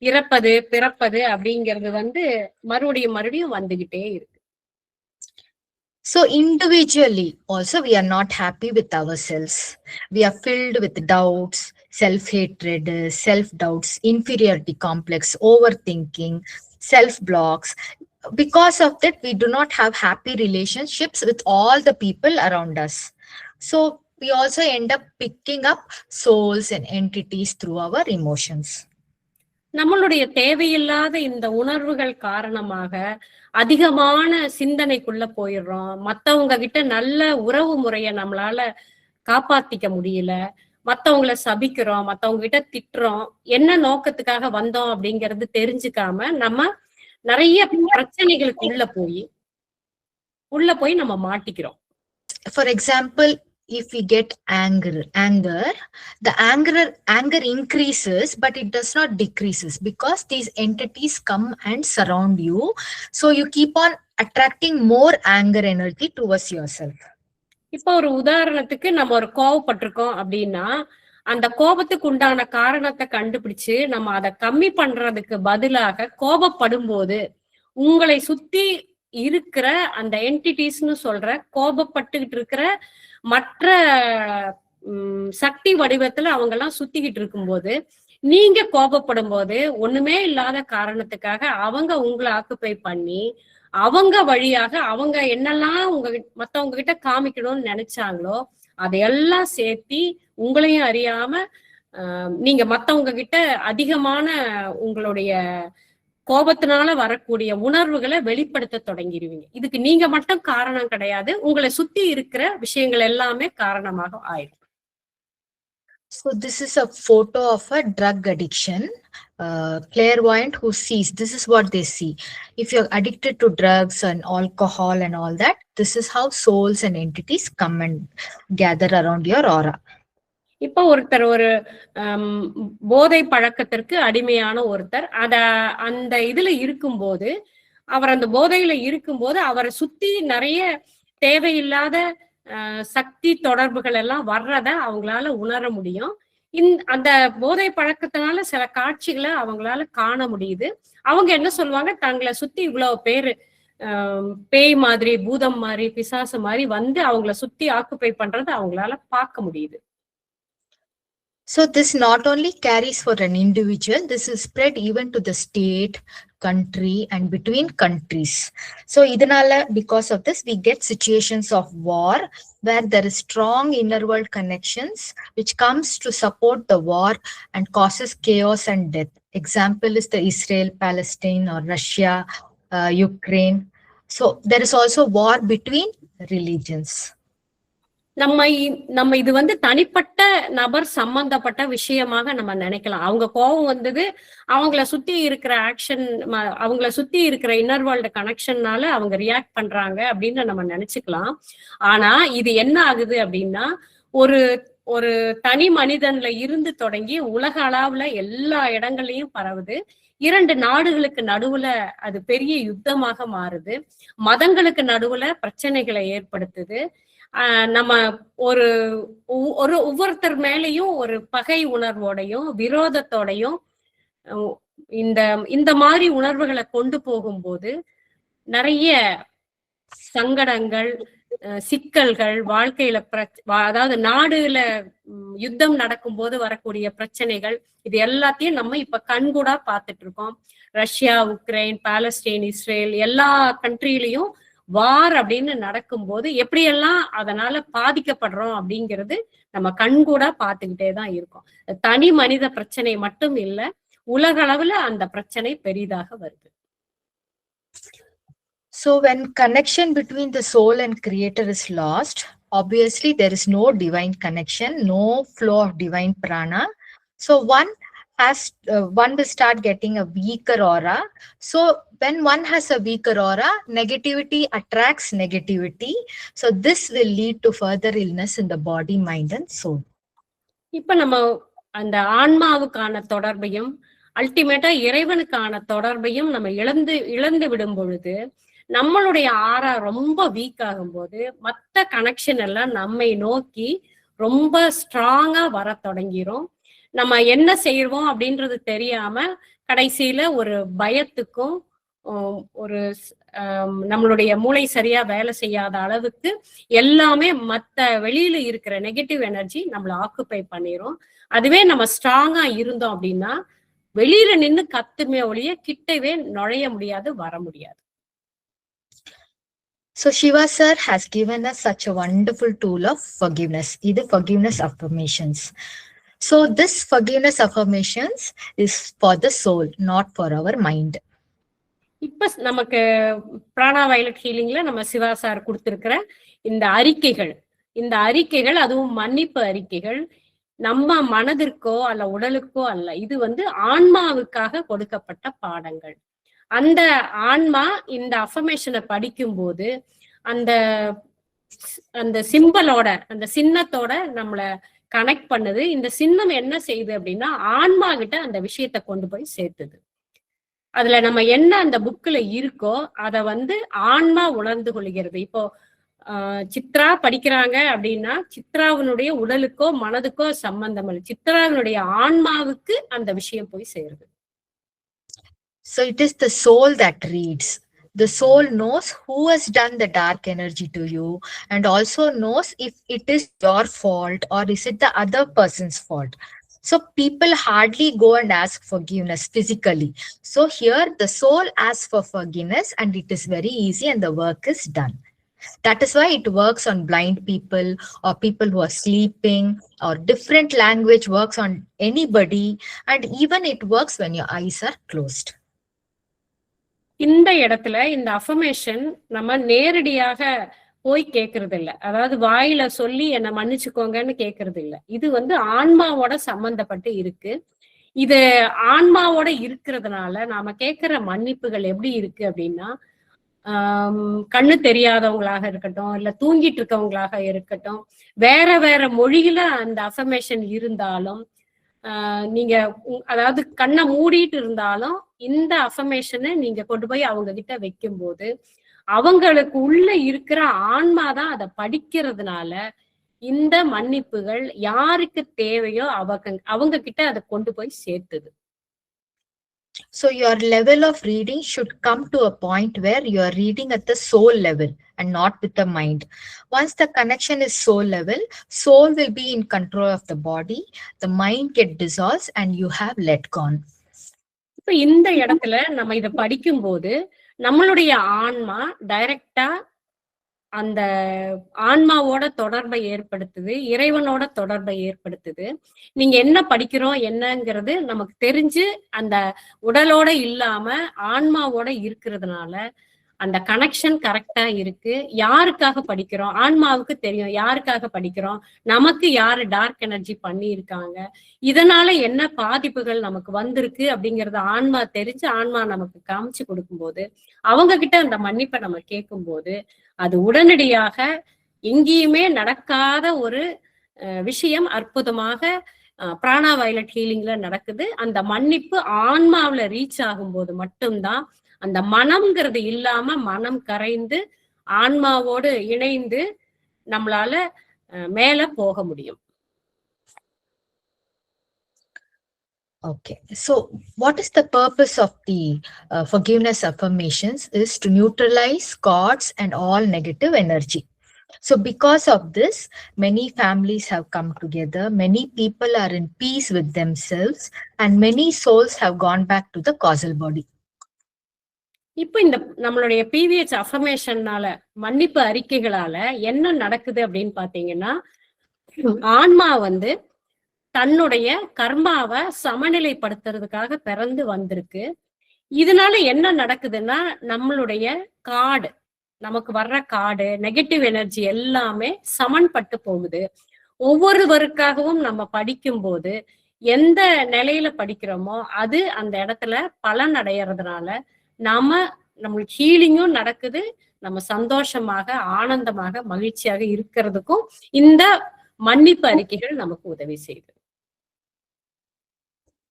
இறப்பது பிறப்பது அப்படிங்கிறது மறுபடியும் வந்துகிட்டே இருக்கு. So individually also we are not happy with ourselves. We are filled with doubts, self-hatred, self-doubts, inferiority complex, overthinking, self-blocks. Because of that, we do not have happy relationships with all the people around us. So we also end up picking up souls and entities through our emotions. நம்மளுடைய தேவையில்லாத இந்த உணர்வுகள் காரணமாக அதிகமான சிந்தனைக்குள்ள போயிடுறோம். மத்தவங்க கிட்ட நல்ல உறவு முறைய நம்மளால காப்பாத்திக்க முடியல. மத்தவங்கள சபிக்கிறோம், மத்தவங்க கிட்ட திட்டுறோம். என்ன நோக்கத்துக்காக வந்தோம் அப்படிங்கிறது தெரிஞ்சுக்காம நம்ம நிறைய பிரச்சனைகளுக்கு உள்ள போய் நம்ம மாட்டிக்கிறோம். For example, if we get anger, the anger increases, but it does not decreases because these entities come and surround you. So you keep on attracting more anger energy towards yourself. இப்போ ஒரு உதாரணத்துக்கு நம்ம ஒரு கோபப்பட்டிருக்கோம் அப்படின்னா அந்த கோபத்துக்கு உண்டான காரணத்தை கண்டுபிடிச்சு நம்ம அதை கம்மி பண்றதுக்கு பதிலாக கோபப்படும் போது உங்களை சுத்தி இருக்கிற அந்த என்டிட்டிஸ்னு சொல்ற கோபப்பட்டுக்கிட்டு இருக்கிற மற்ற சக்தி வடிவத்துல அவங்க எல்லாம் சுத்திக்கிட்டு இருக்கும்போது நீங்க கோபப்படும் போது ஒண்ணுமே இல்லாத காரணத்துக்காக அவங்க உங்களை ஆக்குப்பை பண்ணி அவங்க வழியாக அவங்க என்னெல்லாம் மத்தவங்க கிட்ட காமிக்கணும்னு நினைச்சாங்களோ அதையெல்லாம் சேர்த்தி உங்களையும் அறியாம நீங்க மத்தவங்க கிட்ட அதிகமான உங்களுடைய கோபத்தினால வரக்கூடிய உணர்வுகளை வெளிப்படுத்த தொடங்கிடுவீங்க. இதுக்கு நீங்க மட்டும் காரணம் கிடையாது, உங்களை சுத்தி இருக்கிற விஷயங்கள் எல்லாமே காரணமாக ஆயிடும். So this is a photo of a drug addiction. Clairvoyant who sees, this is what they see. If you're addicted to drugs and alcohol and all that, this is how souls and entities come and gather around your aura. இப்ப ஒருத்தர் ஒரு போதை பழக்கத்திற்கு அடிமையான ஒருத்தர் அந்த இதுல இருக்கும்போது அவர் அந்த போதையில இருக்கும்போது அவரை சுத்தி நிறைய தேவையில்லாத சக்தி தொடர்புகள் எல்லாம் வர்றத அவங்களால உணர முடியும். அந்த போதை பழக்கத்தினால சில காட்சிகளை அவங்களால காண முடியுது. அவங்க என்ன சொல்லுவாங்க, தங்களை சுத்தி இவ்வளவு பேரு பேய் மாதிரி பூதம் மாதிரி பிசாசு மாதிரி அவங்கள சுத்தி ஆக்குப்பை பண்றது அவங்களால பார்க்க முடியுது. So this not only carries for an individual, this is spread even to the state, country and between countries. So idanala, because of this, we get situations of war where there is strong inner world connections which comes to support the war and causes chaos and death. Example is the Israel, Palestine, or Russia, Ukraine. So there is also war between religions. நம்ம இது வந்து தனிப்பட்ட நபர் சம்பந்தப்பட்ட விஷயமாக நம்ம நினைக்கலாம். அவங்க கோபம் வந்தது அவங்கள சுத்தி இருக்கிற ஆக்ஷன், அவங்கள சுத்தி இருக்கிற இன்னர் வேர்ல்டு கனெக்ஷன்னால அவங்க ரியாக்ட் பண்றாங்க அப்படின்னு நம்ம நினைச்சுக்கலாம். ஆனா இது என்ன ஆகுது அப்படின்னா, ஒரு ஒரு தனி மனிதன்ல இருந்து தொடங்கி உலக அளவுல எல்லா இடங்கள்லயும் பரவுது. 2 நாடுகளுக்கு நடுவுல அது பெரிய யுத்தமாக மாறுது. மதங்களுக்கு நடுவுல பிரச்சனைகளை ஏற்படுத்துது. நம்ம ஒரு ஒவ்வொருத்தர் மேலையும் ஒரு பகை உணர்வோடையும் விரோதத்தோடையும் இந்த இந்த மாதிரி உணர்வுகளை கொண்டு போகும்போது நிறைய சங்கடங்கள், சிக்கல்கள், வாழ்க்கையில அதாவது நாடுல யுத்தம் நடக்கும்போது வரக்கூடிய பிரச்சனைகள், இது எல்லாத்தையும் நம்ம இப்ப கண்கூடா பார்த்துட்டு இருக்கோம். ரஷ்யா, உக்ரைன், பாலஸ்தீன், இஸ்ரேல் எல்லா கண்ட்ரிலையும் வார் அப்படின்னு நடக்கும்போது எப்படியெல்லாம் அதனால பாதிக்கப்படுறோம் அப்படிங்கிறது நம்ம கண்கூடா பார்த்துக்கிட்டே தான் இருக்கோம். தனி மனித பிரச்சனை மட்டும் இல்ல, உலக அளவுல அந்த பிரச்சனை பெரிதாக வருது. So when connection between the soul and creator is lost, obviously there is no divine connection, no flow of divine prana. So one will start getting a weaker aura. So when one has a weaker aura, negativity attracts negativity. So this will lead to further illness in the body, mind and soul. இப்ப நம்ம அந்த ஆன்மாவுக்கான தொடர்பையும் அல்டிமேட்டா இறைவனுக்கான தொடர்பையும் நம்ம இழந்து விடும் பொழுது நம்மளுடைய ஆறா ரொம்ப வீக் ஆகும் போது மற்ற கனெக்ஷன் எல்லாம் நம்மை நோக்கி ரொம்ப ஸ்ட்ராங்கா வர தொடங்கிரும். நம்ம என்ன செய்வோம் அப்படின்றது தெரியாம கடைசியில ஒரு பயத்துக்கும் ஒரு நம்மளுடைய மூளை சரியா வேலை செய்யாத அளவுக்கு எல்லாமே மத்த வெளியில இருக்கிற நெகட்டிவ் எனர்ஜி நம்மள ஆக்குப்பை பண்ணிரும். அதுவே நம்ம ஸ்ட்ராங்கா இருந்தோம் அப்படின்னா வெளியில நின்று கத்துமே ஒழிய கிட்டவே நுழைய முடியாது, வர முடியாது. So Shiva sir has given us such a wonderful tool of forgiveness. This forgiveness affirmations. So this forgiveness affirmations is for the soul, not for our mind. இப்ப நமக்கு பிராணா வயலட் ஹீலிங்ல நம்ம சிவா சார் கொடுத்திருக்கிற இந்த அறிக்கைகள் அதுவும் மன்னிப்பு அறிக்கைகள் நம்ம மனதிற்கோ அல்ல உடலுக்கோ அல்ல, இது வந்து ஆன்மாவுக்காக கொடுக்கப்பட்ட பாடங்கள். அந்த ஆன்மா இந்த அஃபர்மேஷனை படிக்கும் போது அந்த சிம்பலோட அந்த சின்னத்தோட நம்மள கனெக்ட் பண்ணுது. இந்த சின்னம் என்ன செய்யுது அப்படின்னா ஆன்மா கிட்ட அந்த விஷயத்த கொண்டு போய் சேர்த்துது. அதுல நம்ம என்ன அந்த புக்ல இருக்கோ அத வந்து ஆன்மா உணர்ந்து கொள்கிறது. இப்போ சித்ரா படிக்கிறாங்க அப்படின்னா சித்ராவினுடைய உடலுக்கோ மனதுக்கோ சம்பந்தம் இல்லை, சித்ராவினுடைய ஆன்மாவுக்கு அந்த விஷயம் போய் சேருது. So it is the soul that reads. The soul knows who has done the dark energy to you and also knows if it is your fault or is it the other person's fault. So people hardly go and ask forgiveness physically. So here the soul asks for forgiveness and it is very easy and the work is done. That is why it works on blind people or people who are sleeping, or different language works on anybody, and even it works when your eyes are closed. இந்த இடத்துல இந்த affirmation நம்ம நேரடியாக போய் கேட்கறது இல்லை, அதாவது வாயில சொல்லி என்னை மன்னிச்சுக்கோங்கன்னு கேட்கறது இல்லை. இது வந்து ஆன்மாவோட சம்பந்தப்பட்டு இருக்கு. இது ஆன்மாவோட இருக்கிறதுனால நாம கேட்கிற மன்னிப்புகள் எப்படி இருக்கு அப்படின்னா, கண்ணு தெரியாதவங்களாக இருக்கட்டும், இல்ல தூங்கிட்டு இருக்கவங்களாக இருக்கட்டும், வேற மொழியில அந்த அஃபர்மேஷன் இருந்தாலும், நீங்க அதாவது கண்ணை மூடிட்டு இருந்தாலும் இந்த அஃபர்மேஷனை நீங்க கொண்டு போய் அவங்க கிட்ட வைக்கும் போது அவங்களுக்கு உள்ள இருக்கிற ஆன்மாதான் அதை படிக்கிறதுனால இந்த மன்னிப்புகள் யாருக்கு தேவையோ அவங்க கிட்ட அதை கொண்டு போய் சேர்த்துது. So your level of reading should come to a point where you are reading at the soul level and not with the mind. Once the connection is soul level, soul will be in control of the body, the mind get dissolves and you have let gone. இப்ப இந்த இடத்துல நம்ம இதை படிக்கும் போது நம்மளுடைய ஆன்மா டைரக்டா அந்த ஆன்மாவோட தொடர்பை ஏற்படுத்துது, இறைவனோட தொடர்பை ஏற்படுத்துது. நீங்க என்ன படிக்கிறோம் என்னங்கிறது நமக்கு தெரிஞ்சு அந்த உடலோட இல்லாம ஆன்மாவோட இருக்கிறதுனால அந்த கனெக்ஷன் கரெக்டா இருக்கு. யாருக்காக படிக்கிறோம்? ஆன்மாவுக்கு தெரியும் யாருக்காக படிக்கிறோம், நமக்கு யாரு டார்க் எனர்ஜி பண்ணியிருக்காங்க, இதனால என்ன பாதிப்புகள் நமக்கு வந்திருக்கு அப்படிங்கறத ஆன்மா தெரிஞ்சு ஆன்மா நமக்கு காமிச்சு கொடுக்கும்போது, அவங்க கிட்ட அந்த மன்னிப்பை நம்ம கேட்கும்போது, அது உடனடியாக எங்கேயுமே நடக்காத ஒரு விஷயம் அற்புதமாக பிராணா வயலட் ஹீலிங்ல நடக்குது. அந்த மன்னிப்பு ஆன்மாவில ரீச் ஆகும்போது மட்டும்தான் அந்த மனம்ங்கிறது இல்லாம மனம் கரைந்து ஆன்மாவோடு இணைந்து நம்மளால மேல போக முடியும். Okay, so what is the purpose of the forgiveness affirmations is to neutralize God's and all negative energy. So because of this, many families have come together, many people are in peace with themselves, and many souls have gone back to the causal body. இப்ப இந்த நம்மளுடைய BVH அஃபர்மேஷன்னால, மன்னிப்பு அறிக்கைகளால என்ன நடக்குது அப்படின்னு பாத்தீங்கன்னா, ஆன்மா வந்து தன்னுடைய கர்மாவை சமநிலைப்படுத்துறதுக்காக பிறந்து வந்திருக்கு. இதனால என்ன நடக்குதுன்னா, நம்மளுடைய கார்டு, நமக்கு வர்ற கார்டு, நெகட்டிவ் எனர்ஜி எல்லாமே சமன்பட்டு போகுது. ஒவ்வொருவருக்காகவும் நம்ம படிக்கும் போது எந்த நிலையில படிக்கிறோமோ அது அந்த இடத்துல பலன் அடையறதுனால நம்மளுக்கு ஹீலிங்கும் நடக்குது, நம்ம சந்தோஷமாக ஆனந்தமாக மகிழ்ச்சியாக இருக்கிறதுக்கும் இந்த மன்னிப்பு அறிக்கைகள் நமக்கு உதவி செய்யுது.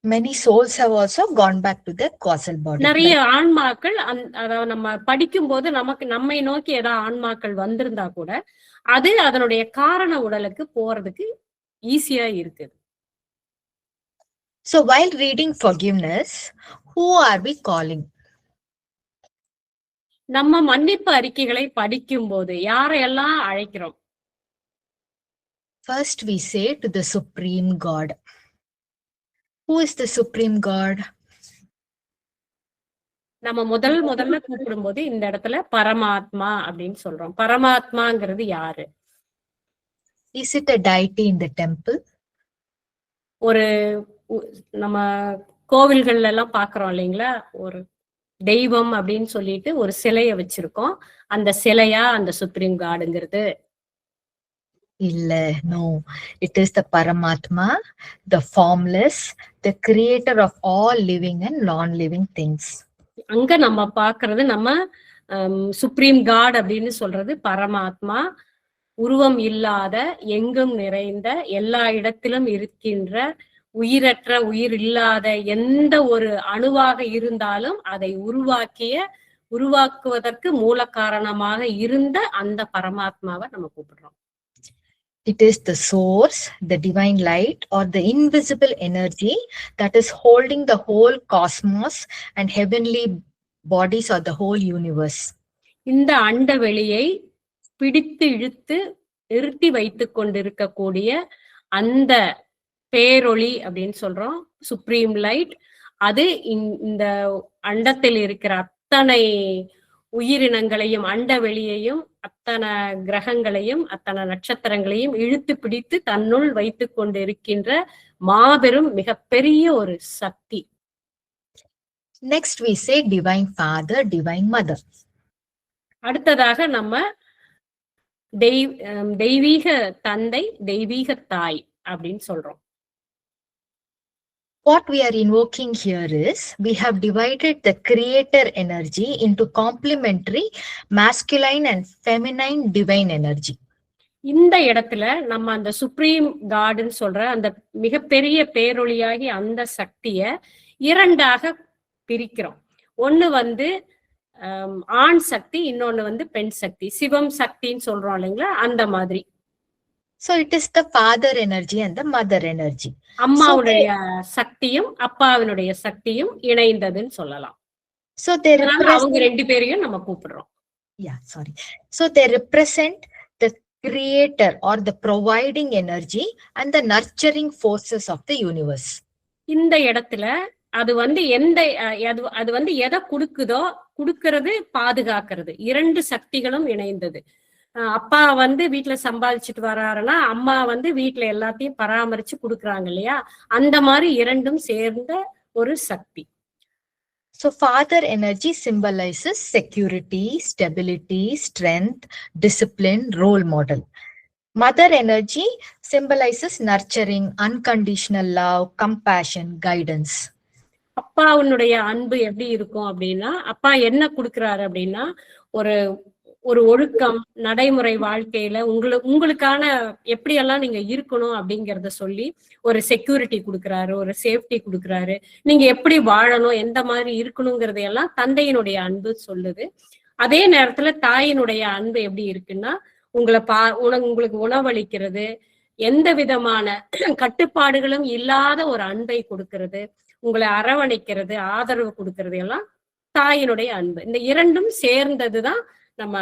Many souls have also gone back to their causal body. நிறைய ஆன்மாக்கள் அதாவது நம்ம படிக்கும் போது நமக்கு நம்மை நோக்கி ஏதாவது ஆன்மாக்கள் வந்திருந்தா கூட அது அதனுடைய காரண உடலுக்கு போறதுக்கு ஈஸியா இருக்குது. So while reading forgiveness, who are we calling? நம்ம மன்னிப்பு அறிக்கைகளை படிக்கும் போது யாரையெல்லாம் அழைக்கிறோம்? First we say to the Supreme God. Who is the Supreme God? நம்ம முதல்ல கூப்பிடும் போது இந்த இடத்துல பரமாத்மா அப்படின்னு சொல்றோம். பரமாத்மாங்கிறது யாரு? Is it a deity in the temple? ஒரு நம்ம கோவில்கள்ல எல்லாம் பாக்குறோம் இல்லைங்களா, ஒரு தெய்வம் அப்படின்னு சொல்லிட்டு ஒரு சிலைய வச்சிருக்கோம். அந்த சிலையா அந்த சுப்ரீம் காடுங்கிறது? இல்ல, no. It is the Paramatma, the formless, the creator of all living and non-living things. அங்க நம்ம பாக்குறது, நம்ம சுப்ரீம் காட் அப்படின்னு சொல்றது பரமாத்மா, உருவம் இல்லாத, எங்கும் நிறைந்த, எல்லா இடத்திலும் இருக்கின்ற, உயிரற்ற உயிர் இல்லாத எந்த ஒரு அணுவாக இருந்தாலும் அதை உருவாக்குவதற்கு மூல காரணமாக இருந்த அந்த பரமாத்மாவை நம்ம கூப்பிடுறோம். It is the source, the divine light, or the invisible energy that is holding the whole cosmos and heavenly bodies or the whole universe. இந்த அண்ட வெளியை பிடித்து இழுத்து நிறுத்தி வைத்துக் கொண்டிருக்கக்கூடிய அந்த பேரொளி அப்படின்னு சொல்றோம், சுப்ரீம் லைட். அது இந்த அண்டத்தில் இருக்கிற அத்தனை உயிரினங்களையும், அண்ட வெளியையும், அத்தனை கிரகங்களையும், அத்தனை நட்சத்திரங்களையும் இழுத்து பிடித்து தன்னுள் வைத்துக் கொண்டிருக்கின்ற மாபெரும் மிகப்பெரிய ஒரு சக்தி. Next we say divine father, divine mother. அடுத்ததாக நம்ம தெய்வீக தந்தை, தெய்வீக தாய் அப்படின்னு சொல்றோம். What we are invoking here is, we have divided the creator energy into complementary masculine and feminine divine energy. இந்த இடத்துல நம்ம அந்த சுப்ரீம் காட்னு சொல்ற அந்த மிகப்பெரிய பேரொளியாகி அந்த சக்திய இரண்டாக பிரிக்கிறோம். ஒண்ணு வந்து ஆண் சக்தி, இன்னொன்னு பெண் சக்தி, சிவம் சக்தின்னு சொல்றோம் இல்லைங்களா, அந்த மாதிரி. So it is the father energy and the mother energy. அம்மாவுடைய சக்தியும் அப்பாவினுடைய சக்தியும் இணைந்ததுன்னு சொல்லலாம். So they அவங்க ரெண்டு பேரையும் நம்ம கூப்பிடுறோம். So they represent the creator or the providing energy and the nurturing forces of the universe. இந்த இடத்துல அது எதை கொடுக்குதோ, கொடுக்கிறது, பாதுகாக்கிறது, இரண்டு சக்திகளும் இணைந்தது. அப்பா வந்து வீட்டுல சம்பாதிச்சுட்டு வர்றாருன்னா அம்மா வந்து வீட்டுல எல்லாத்தையும் பராமரிச்சு கொடுக்குறாங்க இல்லையா, அந்த மாதிரி இரண்டும் சேர்ந்த ஒரு சக்தி. So father energy symbolizes security, stability, strength, discipline, role model. Mother energy symbolizes nurturing, unconditional love, compassion, guidance. அப்பாவுடைய அன்பு எப்படி இருக்கும் அப்படின்னா, அப்பா என்ன கொடுக்குறாரு அப்படின்னா, ஒரு ஒரு ஒழுக்கம், நடைமுறை வாழ்க்கையில உங்களுக்கான எப்படியெல்லாம் நீங்க இருக்கணும் அப்படிங்கறத சொல்லி ஒரு செக்யூரிட்டி கொடுக்குறாரு, ஒரு சேஃப்டி கொடுக்குறாரு. நீங்க எப்படி வாழணும், எந்த மாதிரி இருக்கணுங்கிறதையெல்லாம் தந்தையினுடைய அன்பு சொல்லுது. அதே நேரத்துல தாயினுடைய அன்பு எப்படி இருக்குன்னா, உங்களுக்கு உணவளிக்கிறது, எந்த விதமான கட்டுப்பாடுகளும் இல்லாத ஒரு அன்பை கொடுக்கிறது, உங்களை அரவணைக்கிறது, ஆதரவு கொடுக்கறது எல்லாம் தாயினுடைய அன்பு. இந்த இரண்டும் சேர்ந்ததுதான் நம்ம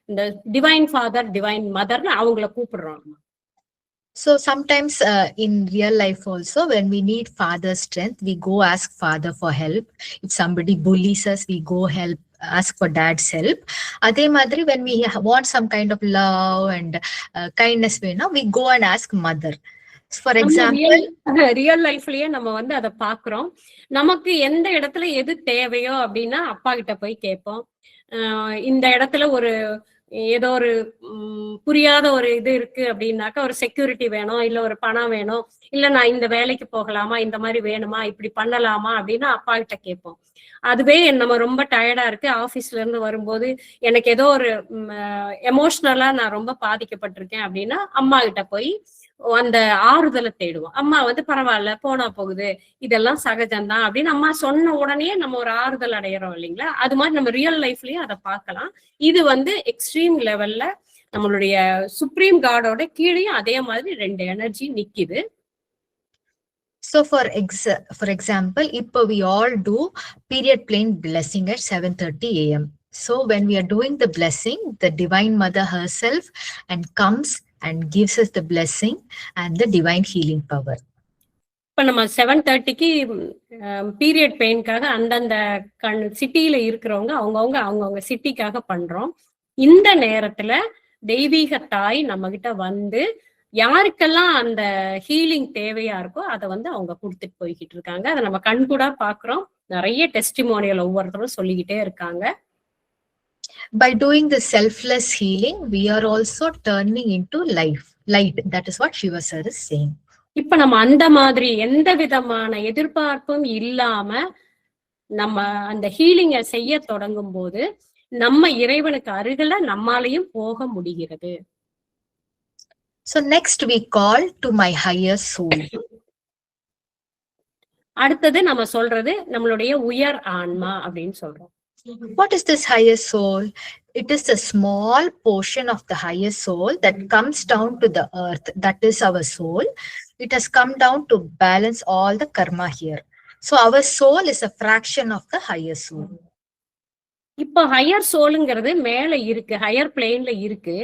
இந்த டிவைன் ஃபாதர், டிவைன் மதர்னு அவங்கள கூப்பிடுறோம். So sometimes in real life also, when we need father's strength, we go ask father for help. If somebody bullies us, we go ask for dad's help. Adhe madri, when we want some kind of love and kindness, we go and ask mother. For example, real லைஃப்லயே நம்ம வந்து அதை பாக்குறோம். நமக்கு எந்த இடத்துல எது தேவையோ அப்படின்னா அப்பா கிட்ட போய் கேட்போம். இந்த இடத்துல ஒரு ஏதோ ஒரு புரியாத ஒரு இது இருக்கு அப்படின்னாக்கா, ஒரு செக்யூரிட்டி வேணும், இல்ல ஒரு பணம் வேணும், இல்ல நான் இந்த வேலைக்கு போகலாமா, இந்த மாதிரி வேணுமா, இப்படி பண்ணலாமா அப்படின்னு அப்பா கிட்ட கேட்போம். அதுவே நம்ம ரொம்ப டயர்டா இருக்கு, ஆபீஸ்ல இருந்து வரும்போது எனக்கு ஏதோ ஒரு எமோஷனலா நான் ரொம்ப பாதிக்கப்பட்டிருக்கேன் அப்படின்னா அம்மா கிட்ட போய் அந்த ஆறுதலை தேடுவோம். அம்மா வந்து பரவாயில்ல, போனா போகுது, இதெல்லாம் சகஜம்தான் அப்படின்னு அம்மா சொன்ன உடனே நம்ம ஒரு ஆறுதல் அடையிறோம் இல்லைங்களா. அது மாதிரி நம்ம ரியல் லைஃப்லயும் அதை பார்க்கலாம். இது வந்து எக்ஸ்ட்ரீம் லெவல்ல நம்மளுடைய சுப்ரீம் காடோட கீழேயும் அதே மாதிரி ரெண்டு எனர்ஜி நிக்குது. So for example, if we all do period plane blessing at 7:30 a.m. So when we are doing the blessing, the Divine Mother herself and comes and gives us the blessing and the divine healing power. இப்ப நம்ம 7:30க்கு period பெயின்காக அந்தந்த சிட்டியில இருக்கிறவங்க அவங்கவுங்க சிட்டிக்காக பண்றோம். இந்த நேரத்துல தெய்வீக தாய் நம்ம கிட்ட வந்து யாருக்கெல்லாம் அந்த ஹீலிங் தேவையா இருக்கோ அதை வந்து அவங்க கொடுத்துட்டு போய்கிட்டு இருக்காங்க. அதை நம்ம கண்கூடா பாக்குறோம். நிறைய டெஸ்டிமோனியல் ஒவ்வொருத்தரும் சொல்லிக்கிட்டே இருக்காங்க. By doing the selfless healing, we are also turning into light. That is what Shiva sir is saying. இப்ப நம்ம அந்த மாதிரி எந்த விதமான எதிர்பார்ப்பும் இல்லாம நம்ம அந்த ஹீலிங்க செய்ய தொடங்கும் போது நம்ம இறைவனுக்கு அருகில நம்மாலையும் போக முடிகிறது. So next we call to my higher soul. அடுத்தது நம்ம சொல்றது நம்மளுடைய உயர் ஆன்மா அப்படின்னு சொல்றோம். What is this higher soul? It is a small portion of the higher soul that comes down to the earth. That is our soul. It has come down to balance all the karma here. So our soul is a fraction of the higher soul. இப்போ higher சோலுங்கிறது மேல இருக்கு, higher பிளேன்ல இருக்கு.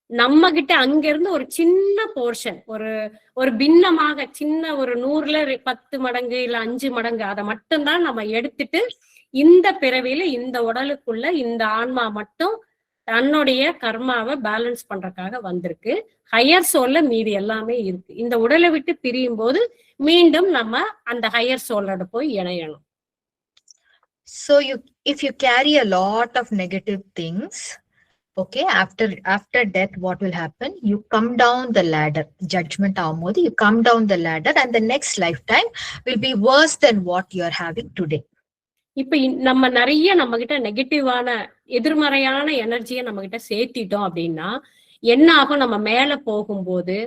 நம்ம கிட்ட அங்க இருந்து ஒரு சின்ன போர்ஷன், ஒரு பின்னமாக சின்ன ஒரு 100ல 10 மடங்கு இல்ல 5 மடங்கு அதை மட்டும்தான் நம்ம எடுத்துட்டு இந்த பிறவியில இந்த உடலுக்குள்ள இந்த ஆன்மா மட்டும் தன்னுடைய கர்மாவை பேலன்ஸ் பண்றதுக்காக வந்திருக்கு. ஹையர் சோல்ல மீதி எல்லாமே இருக்கு. இந்த உடலை விட்டு பிரியும் போது மீண்டும் நம்ம அந்த ஹையர் சோலோட போய் இணையணும். So if you carry a lot of negative things, okay, after death what will happen? You come down the ladder. Judgment ஆகும்போது you come down the ladder and the next lifetime will be worse than what you are having today. இப்ப நம்ம நிறைய நம்ம கிட்ட நெகட்டிவான எதிர்மறையான எனர்ஜியை நம்ம கிட்ட சேர்த்திட்டோம் அப்படின்னா என்ன ஆகும்? நம்ம மேல போகும்போது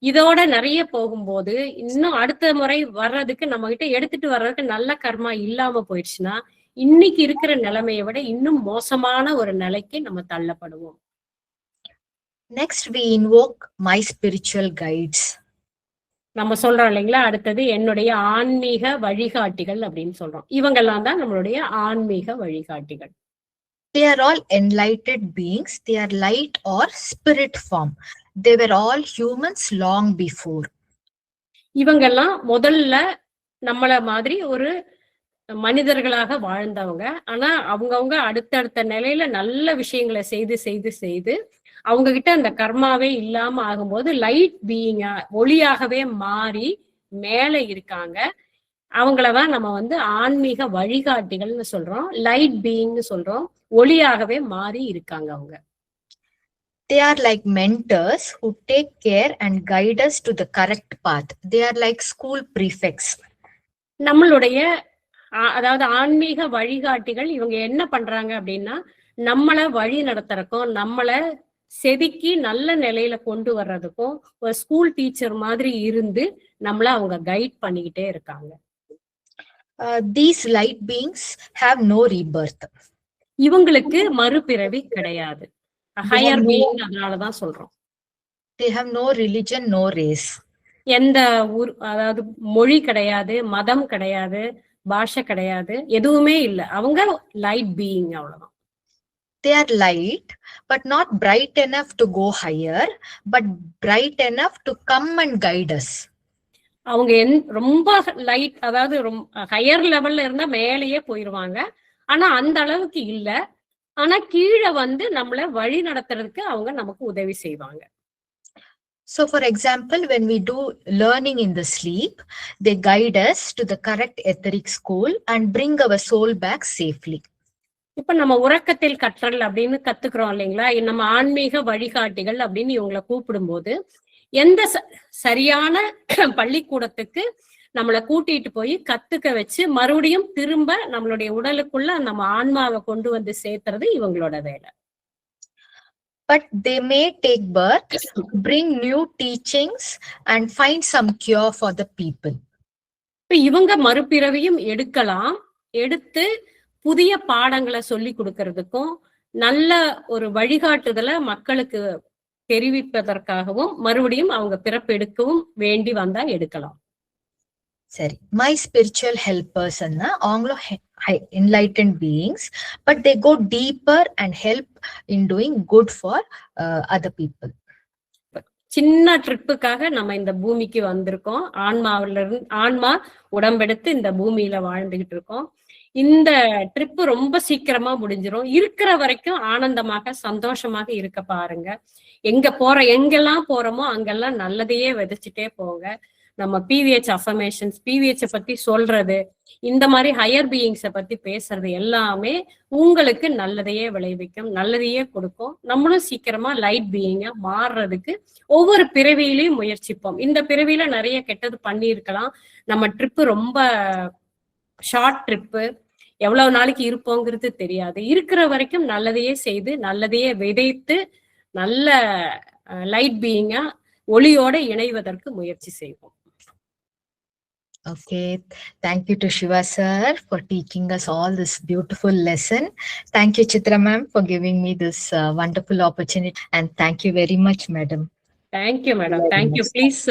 இதோட நிறைய போகும்போது இன்னும் அடுத்த முறை வர்றதுக்கு நம்ம கிட்ட எடுத்துட்டு வர்றதுக்கு நல்ல கர்மா இல்லாம போயிடுச்சுன்னா இன்னைக்கு இருக்கிற நிலைமையை விட இன்னும் மோசமான ஒரு நிலைக்கு நம்ம தள்ளப்படுவோம். Next we invoke my spiritual guides. நம்ம சொல்றோம் இல்லைங்களா, அடுத்தது என்னுடைய ஆன்மீக வழிகாட்டிகள் அப்படின்னு சொல்றோம். இவங்கெல்லாம் தான் நம்மளுடைய ஆன்மீக வழிகாட்டிகள். They are all enlightened beings. They are light or spirit form. They were all humans long before. இவங்கெல்லாம் முதல்ல நம்மள மாதிரி ஒரு மனிதர்களாக வாழ்ந்தவங்க. ஆனா அவங்கவுங்க அடுத்தடுத்த நிலையில நல்ல விஷயங்களை செய்து செய்து செய்து அவங்க கிட்ட அந்த கர்மாவே இல்லாம ஆகும்போது லைட் பீயிங்கா ஒளியாகவே மாறி மேல இருக்காங்க. அவங்களதான் நம்ம வந்து ஆன்மீக வழிகாட்டிகள்னு சொல்றோம், லைட் பீயிங்னு சொல்றோம். ஒளியாகவே மாறி இருக்காங்க அவங்க. They are like mentors who take care and guide us to the correct path. They are like school prefects. நம்மளுடைய அதாவது ஆன்மீக வழிகாட்டிகள் இவங்க என்ன பண்றாங்க அப்படின்னா, நம்மள வழி நடத்துறதுக்கும் நம்மள செதுக்கி நல்ல நிலையில கொண்டு வர்றதுக்கும் ஒரு ஸ்கூல் டீச்சர் மாதிரி இருந்து நம்மள அவங்க கைட் பண்ணிக்கிட்டே இருக்காங்க. These light beings have no rebirth. இவங்களுக்கு மறுபிறவி கிடையாது. ஹையர் பீயிங், அதனாலதான் சொல்றோம். They have no religion, no race. எந்த அதாவது மொழி கிடையாது, மதம் கிடையாது, பாஷை கிடையாது, எதுவுமே இல்லை. அவங்க லைட் பீயிங், அவ்வளவுதான். They are light, but not bright enough to go higher, but bright enough to come and guide us. அவங்க ரொம்ப லைட், அதாவது ஹையர் லெவல்ல இருந்தா மேலேயே போயிருவாங்க. ஆனா அந்த அளவுக்கு இல்ல. ஆனா கீழே வந்து நம்மள வழி நடத்துறதுக்கு அவங்க நமக்கு உதவி செய்வாங்க. So for example, when we do learning in the sleep, they guide us to the correct etheric school and bring our soul back safely. இப்ப நம்ம உறக்கத்தில் கற்றல் அப்படின்னு கத்துக்கிறோம் இல்லைங்களா? நம்ம ஆன்மீக வழிகாட்டிகள் அப்படின்னு இவங்களை கூப்பிடும்போது எந்த சரியான பள்ளிக்கூடத்துக்கு நம்மளை கூட்டிட்டு போய் கத்துக்க வச்சு மறுபடியும் திரும்ப நம்மளுடைய உடலுக்குள்ள நம்ம ஆன்மாவை கொண்டு வந்து சேர்த்துறது இவங்களோட வேலை. But they may take birth, bring new teachings and find some cure for the people. இப்ப இவங்க மறுபிறவியும் எடுக்கலாம், எடுத்து புதிய பாடங்களை சொல்லி கொடுக்கறதுக்கும் நல்ல ஒரு வழிகாட்டுதலை மக்களுக்கு தெரிவிப்பதற்காகவும் மறுபடியும் அவங்க பிறப்பெடுக்கவும் வேண்டி வந்தா எடுக்கலாம். சரி, my spiritual helpers are all enlightened beings, but they go deeper and help in doing good for other people. சின்ன ட்ரிப்புக்காக நம்ம இந்த பூமிக்கு வந்திருக்கோம். ஆன்மா உடம்பெடுத்து இந்த பூமியில வாழ்ந்துகிட்டு இருக்கோம். இந்த ட்ரிப்பு ரொம்ப சீக்கிரமா முடிஞ்சிரும். இருக்கிற வரைக்கும் ஆனந்தமாக சந்தோஷமாக இருக்க பாருங்க. எங்கெல்லாம் போறோமோ அங்கெல்லாம் நல்லதையே விதைச்சிட்டே போங்க. நம்ம பிவிஹெச் அஃபர்மேஷன்ஸ், பிவிஹெச் பத்தி சொல்றது, இந்த மாதிரி ஹையர் பீயிங்ஸை பத்தி பேசுறது எல்லாமே உங்களுக்கு நல்லதையே விளைவிக்கும், நல்லதையே கொடுக்கும். நம்மளும் சீக்கிரமா லைட் பீயிங்கா மாறுறதுக்கு ஒவ்வொரு பிறவியிலையும் முயற்சிப்போம். இந்த பிறவியில நிறைய கெட்டது பண்ணியிருக்கலாம். நம்ம ட்ரிப்பு ரொம்ப ஷார்ட் ட்ரிப்பு, எவ்வளவு நாளைக்கு இருப்போங்கிறது தெரியாது. இருக்கிற வரைக்கும் நல்லதையே செய்து நல்லதையே விதைத்து நல்ல லைட் பீயிங்கா ஒளியோட இணைவதற்கு முயற்சி செய்வோம். Okay, thank you to Shiva sir for teaching us all this beautiful lesson. Thank you Chitra ma'am for giving me this wonderful opportunity, and thank you very much madam. Thank you madam. Thank you. Please